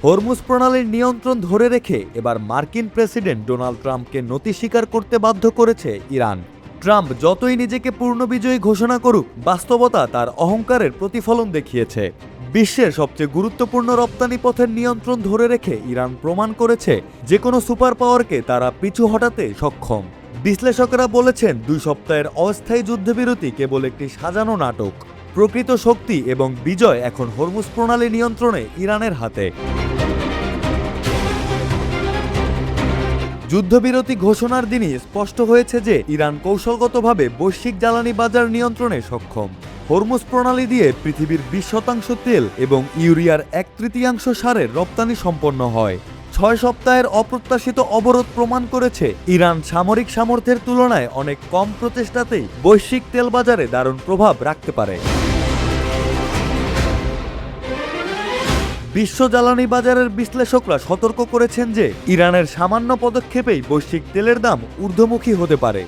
Hormuz প্রণালীর নিয়ন্ত্রণ ধরে রেখে এবার মার্কিন প্রেসিডেন্ট ডোনাল্ড ট্রাম্পকে নতি স্বীকার করতে বাধ্য করেছে ইরান। ট্রাম্প যতই নিজেকে পূর্ণ বিজয়ী ঘোষণা করুক, বাস্তবতা তার অহংকারের প্রতিফলন দেখিয়েছে। বিশ্বের সবচেয়ে গুরুত্বপূর্ণ রপ্তানি পথের নিয়ন্ত্রণ ধরে রেখে ইরান প্রমাণ করেছে যে কোনো সুপার পাওয়ারকে তারা পিছু হটাতে সক্ষম। বিশ্লেষকেরা বলেছেন 2 সপ্তাহের অস্থায়ী যুদ্ধবিরতি কেবল একটি সাজানো নাটক। প্রকৃত শক্তি এবং বিজয় এখন হরমুজ প্রণালী নিয়ন্ত্রণে ইরানের হাতে। যুদ্ধবিরতি ঘোষণার দিনই স্পষ্ট হয়েছে যে ইরান কৌশলগতভাবে বৈশ্বিক জ্বালানি বাজার নিয়ন্ত্রণে সক্ষম। হরমুজ প্রণালী দিয়ে পৃথিবীর 20% তেল এবং ইউরিয়ার 1/3 সারের রপ্তানি সম্পন্ন হয়। 6 সপ্তাহের অপ্রত্যাশিত অবরোধ প্রমাণ করেছে ইরান সামরিক সামর্থ্যের তুলনায় অনেক কম প্রচেষ্টাতেই বৈশ্বিক তেল বাজারে দারুণ প্রভাব রাখতে পারে। বিশ্ব জ্বালানি বাজারের বিশ্লেষকরা সতর্ক করেছেন যে ইরানের সামান্য পদক্ষেপেই বৈশ্বিক তেলের দাম ঊর্ধ্বমুখী হতে পারে।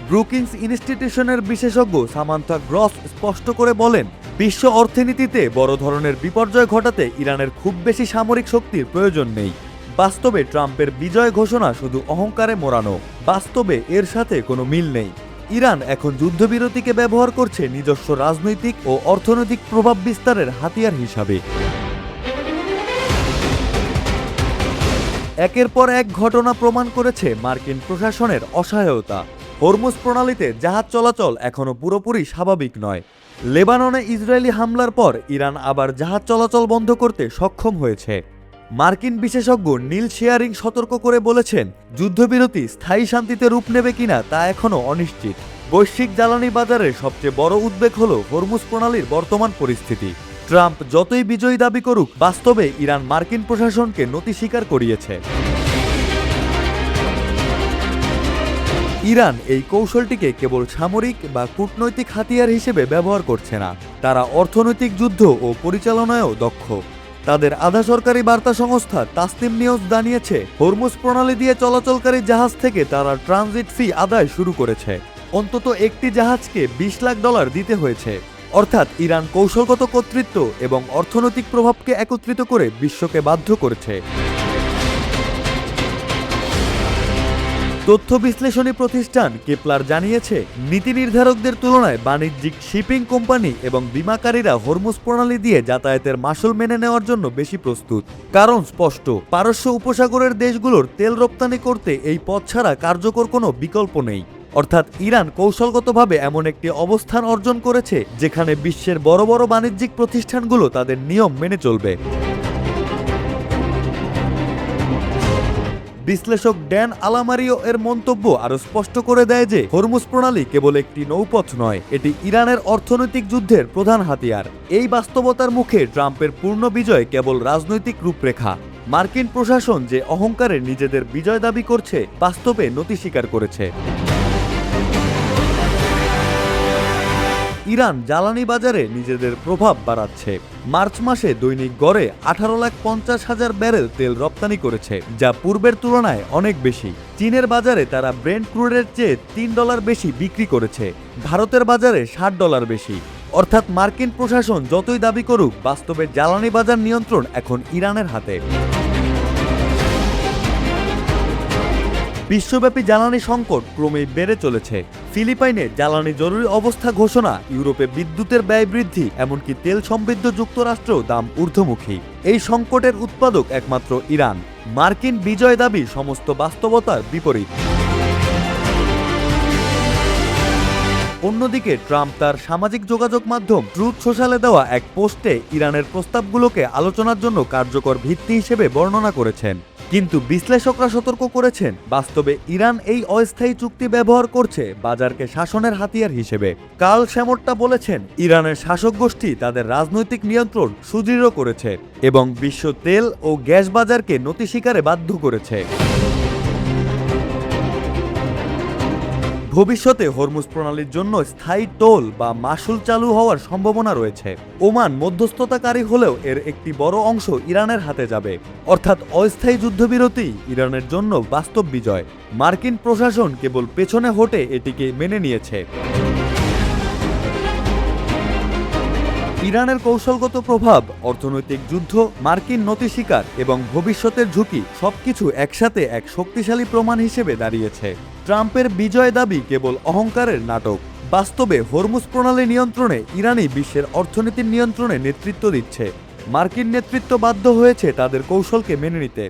ব্রুকিংস ইনস্টিটিউশনের বিশেষজ্ঞ সামান্থা গ্রস স্পষ্ট করে বলেন, বিশ্ব অর্থনীতিতে বড় ধরনের বিপর্যয় ঘটাতে ইরানের খুব বেশি সামরিক শক্তির প্রয়োজন নেই। বাস্তবে ট্রাম্পের বিজয় ঘোষণা শুধু অহংকারে মোড়ানো, বাস্তবে এর সাথে কোনো মিল নেই। ইরান এখন যুদ্ধবিরতিকে ব্যবহার করছে নিজস্ব রাজনৈতিক ও অর্থনৈতিক প্রভাব বিস্তারের হাতিয়ার হিসাবে। একের পর এক ঘটনা প্রমাণ করেছে মার্কিন প্রশাসনের অসহায়তা। হরমুজ প্রণালীতে জাহাজ চলাচল এখনও পুরোপুরি স্বাভাবিক নয়। লেবাননে ইসরায়েলি হামলার পর ইরান আবার জাহাজ চলাচল বন্ধ করতে সক্ষম হয়েছে। মার্কিন বিশেষজ্ঞ নীল শেয়ারিং সতর্ক করে বলেছেন, যুদ্ধবিরতি স্থায়ী শান্তিতে রূপ নেবে কিনা তা এখনও অনিশ্চিত। বৈশ্বিক জ্বালানি বাজারের সবচেয়ে বড় উদ্বেগ হল হরমুজ প্রণালীর বর্তমান পরিস্থিতি। ট্রাম্প যতই বিজয়ী দাবি করুক, বাস্তবে ইরান মার্কিন প্রশাসনকে নতি স্বীকার করিয়েছে। ইরান এই কৌশলটিকে কেবল সামরিক বা কূটনৈতিক হাতিয়ার হিসেবে ব্যবহার করছে না, তারা অর্থনৈতিক যুদ্ধ ও পরিচালনায়ও দক্ষ। তাদের আধা সরকারি বার্তা সংস্থা তাসনিম নিউজ জানিয়েছে, হরমুজ প্রণালী দিয়ে চলাচলকারী জাহাজ থেকে তারা ট্রানজিট ফি আদায় শুরু করেছে। অন্তত একটি জাহাজকে $20 লাখ দিতে হয়েছে। অর্থাৎ ইরান কৌশলগত কর্তৃত্ব এবং অর্থনৈতিক প্রভাবকে একত্রিত করে বিশ্বকে বাধ্য করেছে। তথ্য বিশ্লেষণী প্রতিষ্ঠান কেপলার জানিয়েছে, নীতি নির্ধারকদের তুলনায় বাণিজ্যিক শিপিং কোম্পানি এবং বিমাকারীরা হরমুজ প্রণালী দিয়ে যাতায়াতের মাশুল মেনে নেওয়ার জন্য বেশি প্রস্তুত। কারণ স্পষ্ট, পারস্য উপসাগরের দেশগুলোর তেল রপ্তানি করতে এই পথ ছাড়া কার্যকর কোনো বিকল্প নেই। অর্থাৎ ইরান কৌশলগতভাবে এমন একটি অবস্থান অর্জন করেছে যেখানে বিশ্বের বড় বড় বাণিজ্যিক প্রতিষ্ঠানগুলো তাদের নিয়ম মেনে চলবে। বিশ্লেষক ড্যান আলামারিও এর মন্তব্য আরও স্পষ্ট করে দেয় যে হরমুজ প্রণালী কেবল একটি নৌপথ নয়, এটি ইরানের অর্থনৈতিক যুদ্ধের প্রধান হাতিয়ার। এই বাস্তবতার মুখে ট্রাম্পের পূর্ণ বিজয় কেবল রাজনৈতিক রূপরেখা। মার্কিন প্রশাসন যে অহংকারে নিজেদের বিজয় দাবি করছে, বাস্তবে নতি স্বীকার করেছে। ইরান জ্বালানি বাজারে নিজেদের প্রভাব বাড়াচ্ছে। মার্চ মাসে দৈনিক গড়ে 18,50,000 ব্যারেল তেল রপ্তানি করেছে, যা পূর্বের তুলনায় অনেক বেশি। চীনের বাজারে তারা ব্রেন্ট ক্রুডের চেয়ে $3 বেশি বিক্রি করেছে, ভারতের বাজারে $60 বেশি। অর্থাৎ মার্কিন প্রশাসন যতই দাবি করুক, বাস্তবে জ্বালানি বাজার নিয়ন্ত্রণ এখন ইরানের হাতে। বিশ্বব্যাপী জ্বালানি সংকট ক্রমেই বেড়ে চলেছে। ফিলিপাইনে জ্বালানি জরুরি অবস্থা ঘোষণা, ইউরোপে বিদ্যুতের ব্যয় বৃদ্ধি, এমনকি তেল সমৃদ্ধ যুক্তরাষ্ট্রেও দাম ঊর্ধ্বমুখী। এই সংকটের উৎপাদক একমাত্র ইরান। মার্কিন বিজয় দাবি সমস্ত বাস্তবতার বিপরীত। অন্যদিকে ট্রাম্প তার সামাজিক যোগাযোগ মাধ্যম ট্রুথ সোশ্যালে দেওয়া এক পোস্টে ইরানের প্রস্তাবগুলোকে আলোচনার জন্য কার্যকর ভিত্তি হিসেবে বর্ণনা করেছেন। কিন্তু বিশ্লেষকরা সতর্ক করেছেন, বাস্তবে ইরান এই অস্থায়ী চুক্তি ব্যবহার করছে বাজারকে শাসনের হাতিয়ার হিসেবে। কার্ল শ্যামোট্টা বলেছেন, ইরানের শাসক গোষ্ঠী তাদের রাজনৈতিক নিয়ন্ত্রণ সুদৃঢ় করেছে এবং বিশ্ব তেল ও গ্যাস বাজারকে নতি স্বীকারে বাধ্য করেছে। ভবিষ্যতে হরমুজ প্রণালীর জন্য স্থায়ী টোল বা মাশুল চালু হওয়ার সম্ভাবনা রয়েছে। ওমান মধ্যস্থতাকারী হলেও এর একটি বড় অংশ ইরানের হাতে যাবে। অর্থাৎ অস্থায়ী যুদ্ধবিরতি ইরানের জন্য বাস্তব বিজয়। মার্কিন প্রশাসন কেবল পেছনে হটে এটিকে মেনে নিয়েছে। ইরানের কৌশলগত প্রভাব, অর্থনৈতিক যুদ্ধ, মার্কিন নতি স্বীকার এবং ভবিষ্যতের ঝুঁকি সবকিছু একসাথে এক শক্তিশালী প্রমাণ হিসেবে দাঁড়িয়েছে। ট্রাম্পের বিজয় দাবি কেবল অহংকারের নাটক। বাস্তবে হরমুজ প্রণালী নিয়ন্ত্রণে ইরানই বিশ্বের অর্থনীতির নিয়ন্ত্রণে নেতৃত্ব দিচ্ছে। মার্কিন নেতৃত্ব বাধ্য হয়েছে তাদের কৌশলকে মেনে নিতে।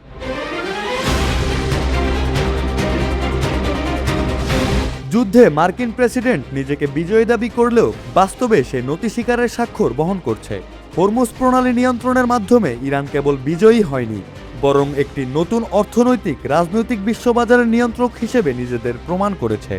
যুদ্ধে মার্কিন প্রেসিডেন্ট নিজেকে বিজয়ী দাবি করলেও বাস্তবে সে নতি স্বীকারের স্বাক্ষর বহন করছে। হরমুজ প্রণালী নিয়ন্ত্রণের মাধ্যমে ইরান কেবল বিজয়ী হয়নি, বরং একটি নতুন অর্থনৈতিক রাজনৈতিক বিশ্ববাজারের নিয়ন্ত্রক হিসেবে নিজেদের প্রমাণ করেছে।